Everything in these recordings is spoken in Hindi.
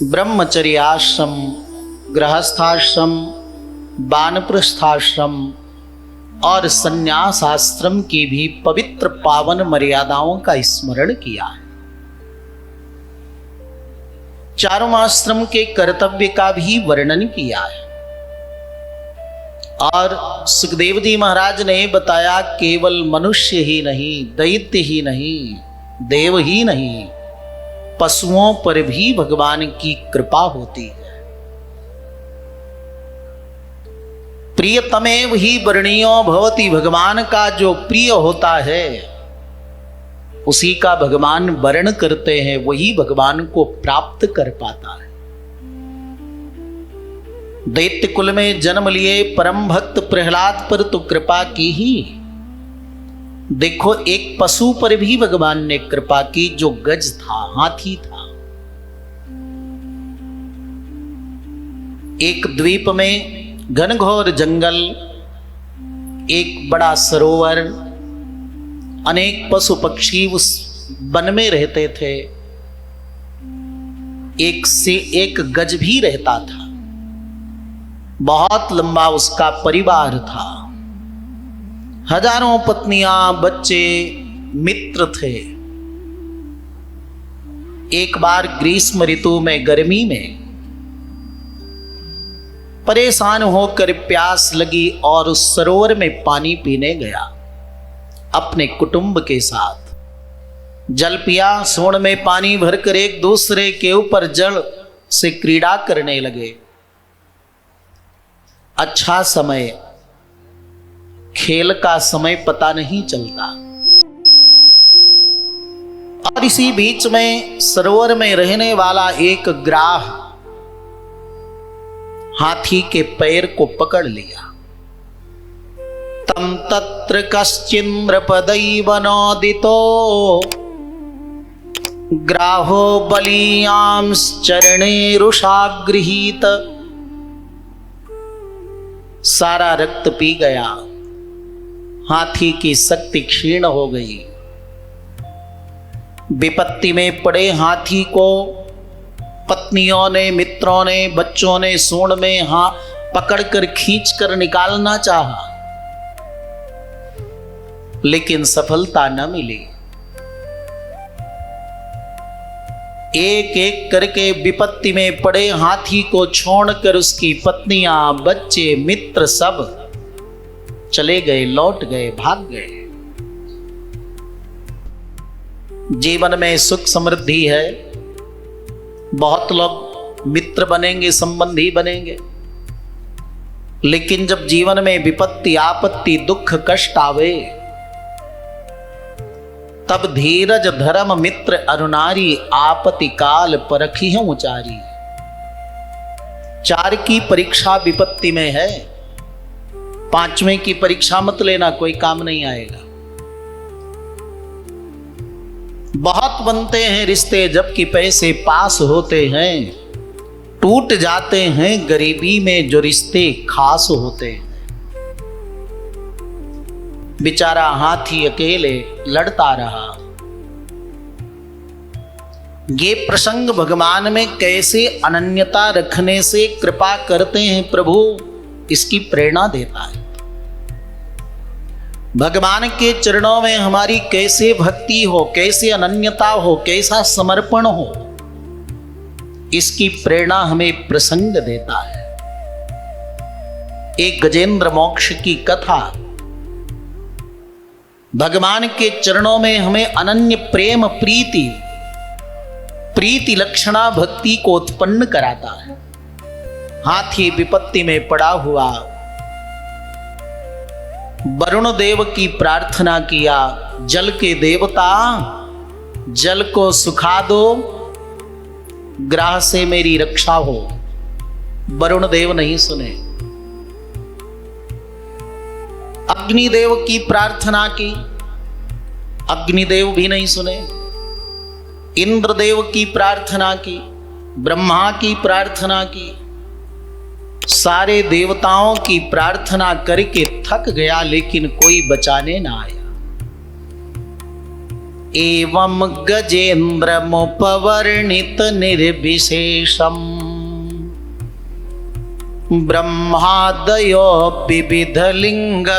ब्रह्मचर्याश्रम, गृहस्थाश्रम, वानप्रस्थाश्रम और संन्यास आश्रम की भी पवित्र पावन मर्यादाओं का स्मरण किया है। चारों आश्रम के कर्तव्य का भी वर्णन किया है। और सुखदेव जी महाराज ने बताया केवल मनुष्य ही नहीं, दैत्य ही नहीं, देव ही नहीं, पशुओं पर भी भगवान की कृपा होती है। प्रियतमेव ही वर्णीयो भवति, भगवान का जो प्रिय होता है उसी का भगवान वर्ण करते हैं, वही भगवान को प्राप्त कर पाता है। दैत्य कुल में जन्म लिए परम भक्त प्रहलाद पर तो कृपा की ही। देखो एक पशु पर भी भगवान ने कृपा की जो गज था, हाथी था। एक द्वीप में घनघोर जंगल, एक बड़ा सरोवर, अनेक पशु पक्षी उस वन में रहते थे। एक से एक गज भी रहता था। बहुत लंबा उसका परिवार था। हजारों पत्नियां, बच्चे, मित्र थे। एक बार ग्रीष्म ऋतु में, गर्मी में परेशान होकर प्यास लगी और उस सरोवर में पानी पीने गया अपने कुटुंब के साथ। जल पिया, सोंड में पानी भरकर एक दूसरे के ऊपर जल से क्रीड़ा करने लगे। अच्छा समय, खेल का समय पता नहीं चलता। और इसी बीच में सरोवर में रहने वाला एक ग्राह हाथी के पैर को पकड़ लिया। तम तत्र कश्चिन्द्रपदैव नोदितो ग्राहो बलीयांश्चरणे रुषागृहीत। सारा रक्त पी गया, हाथी की शक्ति क्षीण हो गई। विपत्ति में पड़े हाथी को पत्नियों ने, मित्रों ने, बच्चों ने सूंड में पकड़कर खींचकर निकालना चाहा, लेकिन सफलता न मिली। एक एक करके विपत्ति में पड़े हाथी को छोड़कर उसकी पत्नियां, बच्चे, मित्र सब चले गए, लौट गए, भाग गए। जीवन में सुख समृद्धि है, बहुत लोग मित्र बनेंगे, संबंधी बनेंगे, लेकिन जब जीवन में विपत्ति, आपत्ति, दुख, कष्ट आवे तब धीरज धर्म मित्र अरुनारी, आपत्ति काल परखी है उचारी। 4 की परीक्षा विपत्ति में है, 5वें की परीक्षा मत लेना, कोई काम नहीं आएगा। बहुत बनते हैं रिश्ते, जबकि पैसे पास होते हैं, टूट जाते हैं गरीबी में जो रिश्ते खास होते हैं। बेचारा हाथी अकेले लड़ता रहा। ये प्रसंग भगवान में कैसे अनन्यता रखने से कृपा करते हैं प्रभु, इसकी प्रेरणा देता है। भगवान के चरणों में हमारी कैसे भक्ति हो, कैसे अनन्यता हो, कैसा समर्पण हो, इसकी प्रेरणा हमें प्रसंग देता है। एक गजेंद्र मोक्ष की कथा भगवान के चरणों में हमें अनन्य प्रेम, प्रीति लक्षणा भक्ति को उत्पन्न कराता है। हाथी विपत्ति में पड़ा हुआ वरुण देव की प्रार्थना किया, जल के देवता जल को सुखा दो, ग्राह से मेरी रक्षा हो। वरुण देव नहीं सुने। अग्निदेव की प्रार्थना की, अग्निदेव भी नहीं सुने। इंद्रदेव की प्रार्थना की, ब्रह्मा की प्रार्थना की, सारे देवताओं की प्रार्थना करके थक गया, लेकिन कोई बचाने ना आया। एवं गजेन्द्रमुपवर्णित निर्विशेषम ब्रह्मादयो विविध लिंगभिदाभिमाना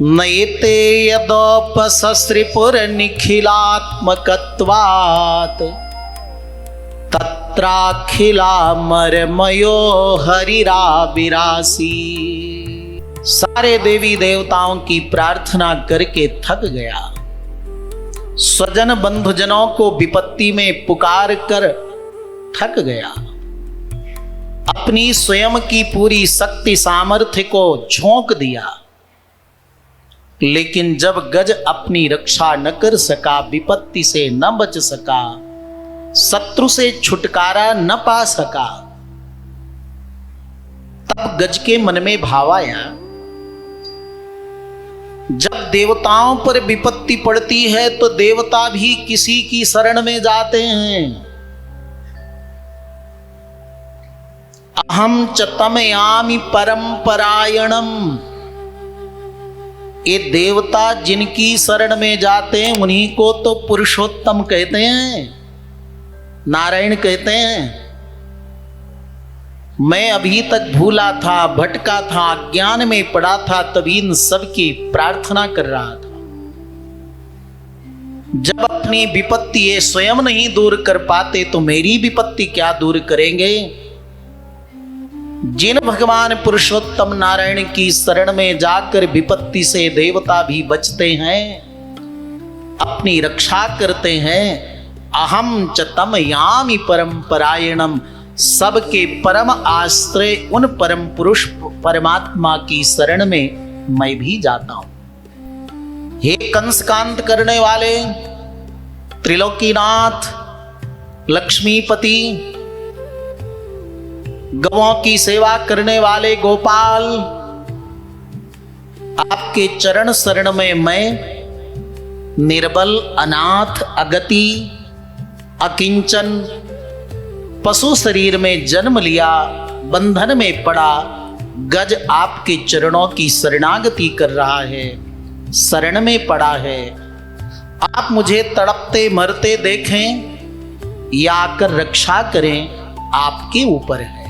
नयते यदोपसस्त्रिपुरनिखिलात्मकत्वात् तत्राखिलामरमयो हरिराविरासी। सारे देवी देवताओं की प्रार्थना करके थक गया, स्वजन बंधुजनों को विपत्ति में पुकार कर थक गया, अपनी स्वयं की पूरी शक्ति सामर्थ्य को झोंक दिया, लेकिन जब गज अपनी रक्षा न कर सका, विपत्ति से न बच सका, शत्रु से छुटकारा न पा सका, तब गज के मन में भाव आया, जब देवताओं पर विपत्ति पड़ती है तो देवता भी किसी की शरण में जाते हैं। अहम च तमयामि परंपरायणम, ये देवता जिनकी शरण में जाते हैं उन्हीं को तो पुरुषोत्तम कहते हैं, नारायण कहते हैं। मैं अभी तक भूला था, भटका था, अज्ञान में पड़ा था, तभी इन सब की प्रार्थना कर रहा था। जब अपनी विपत्ति ये स्वयं नहीं दूर कर पाते तो मेरी विपत्ति क्या दूर करेंगे। जिन भगवान पुरुषोत्तम नारायण की शरण में जाकर विपत्ति से देवता भी बचते हैं, अपनी रक्षा करते हैं। अहम च तम यामि परंपरायणम, सबके परम आश्रय उन परम पुरुष परमात्मा की शरण में मैं भी जाता हूं। हे कंसकांत करने वाले, त्रिलोकीनाथ, लक्ष्मीपति, गवों की सेवा करने वाले गोपाल, आपके चरण शरण में मैं निर्बल, अनाथ, अगति, अकिंचन पशु शरीर में जन्म लिया, बंधन में पड़ा, गज आपके चरणों की शरणागति कर रहा है, शरण में पड़ा है। आप मुझे तड़पते मरते देखें या आकर रक्षा करें, आपके ऊपर है।